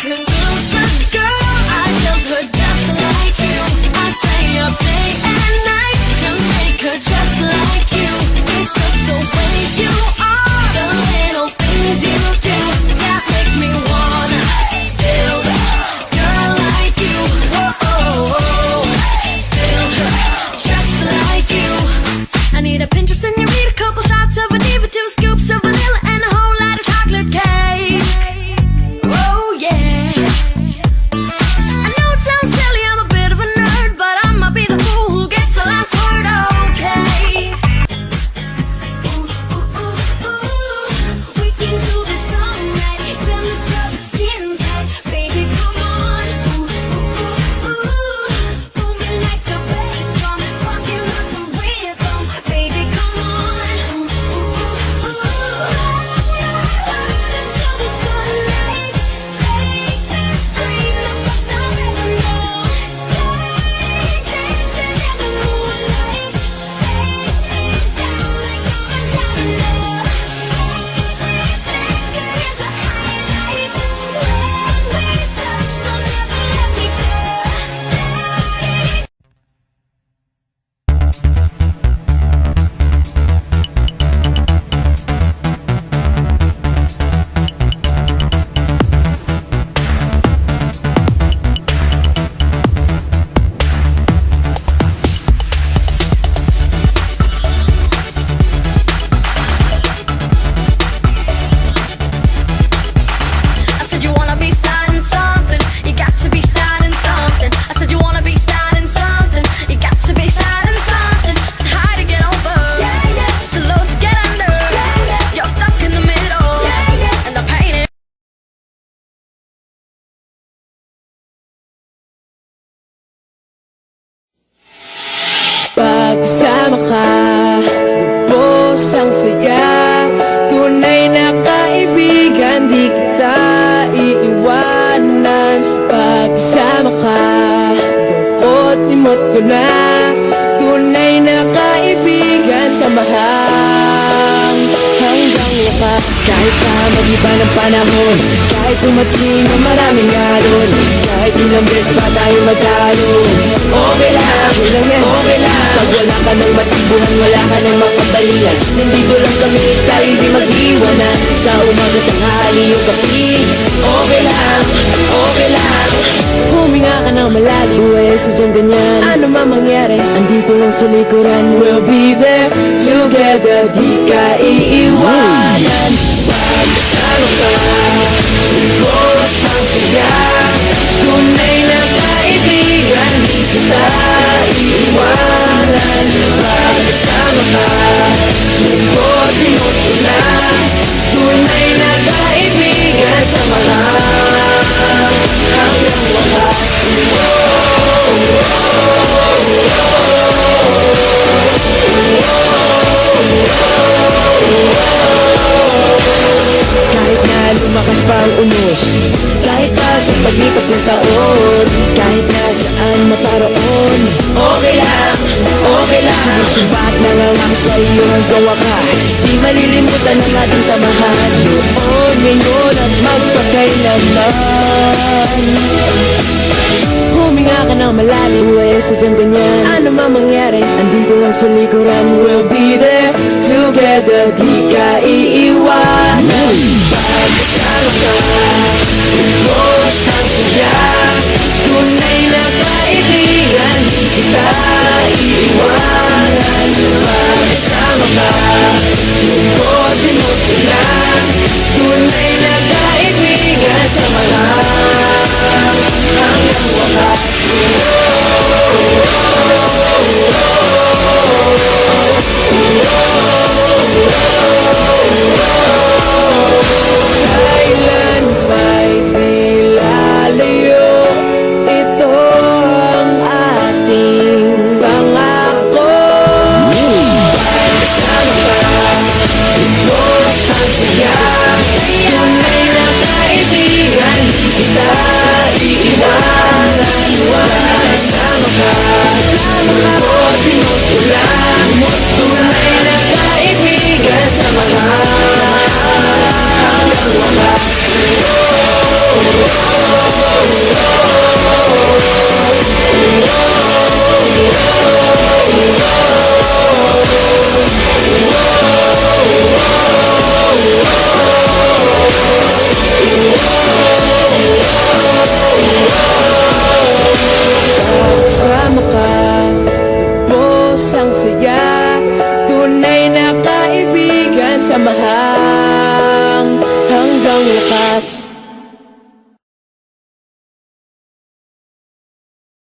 could lose the girl, I'd love her just like you. I'd stay up day and night to make her just like you. It's just the way you are, the little things you do that make me wanna build a girl like you. Build her just like you. I need a pinch of senorita, couple shots of Diva, 2 scoops of vanilla, and a whole lot of chocolate cake. Oh yeah. I know it sounds silly, I'm a bit of a nerd, but I might be the fool who gets the last word, okay? Ooh, ooh, ooh, ooh. We can do this all night. Tell us how the skin tight. Baby, come on. Ooh, ooh, ooh, ooh. Booming like the bass drum. Rocking like the rhythm. Baby, come on. Ooh, ooh, ooh, ooh. Until the sunlight. Make this dream the first I've ever known. Dancing in the moonlight. Take me down like I'm a domino. Every second is a highlight. When we touch, don't ever let me go. I said you wanna be starting something, you got to be starting something. I said you wanna be starting something, you got to be starting something. It's hard to get over, it's the low to get under. You're stuck in the middle, and the pain is Pagkasama ka, lubos ang saya. Tunay na kaibigan, di kita iiwanan. Pagkasama ka, lungkot imot ko na. Tunay na kaibigan, samahan hanggang wakas. Kahit pa mag-iba ng panahon, kahit tumating na maraming alon, kahit ilang beses pa tayo magtalo, okay lang, okay lang. Pag wala ka ng matibuhan, wala ka ng makabalian, nandito lang kami, tayo di mag-iwanan. Sa umaga tanghali yung kapit, okay lang, okay lang. Huminga ka ng malalim, sadyang ganyan. Ano man mangyari, andito lang sa likuran. We'll be there together, di ka iiwanan. Pagsama ka, lubos ang saya. Tunay na kaibigan, di kita iiwanan. Pagsama ka, lungkot imot ko na. Tunay na kaibigan, samahan hanggang wakas. Kahit na lumakas pa ang unos, kahit pa sa paglipas ng taon, kahit na saan mataroon, okay lang, okay lang. Sinusubat na lang ako sa iyo hanggang wakas. Di malilimutan ang ating samahan, noon, ngayon at magpakailanman. Huminga ka ng malalim, sadyang ganyan. Ano man mangyari, andito lang sa likuran. We'll be there together, di ka iiwanan. Pagsama ka, lubos ang saya. Tunay na kaibigan, di kita iiwanan. Pagsama ka, lungkot imot ko na. Tunay na kaibigan, samahan hanggang wakas. Kailan ba'y di samahang hanggang wakas.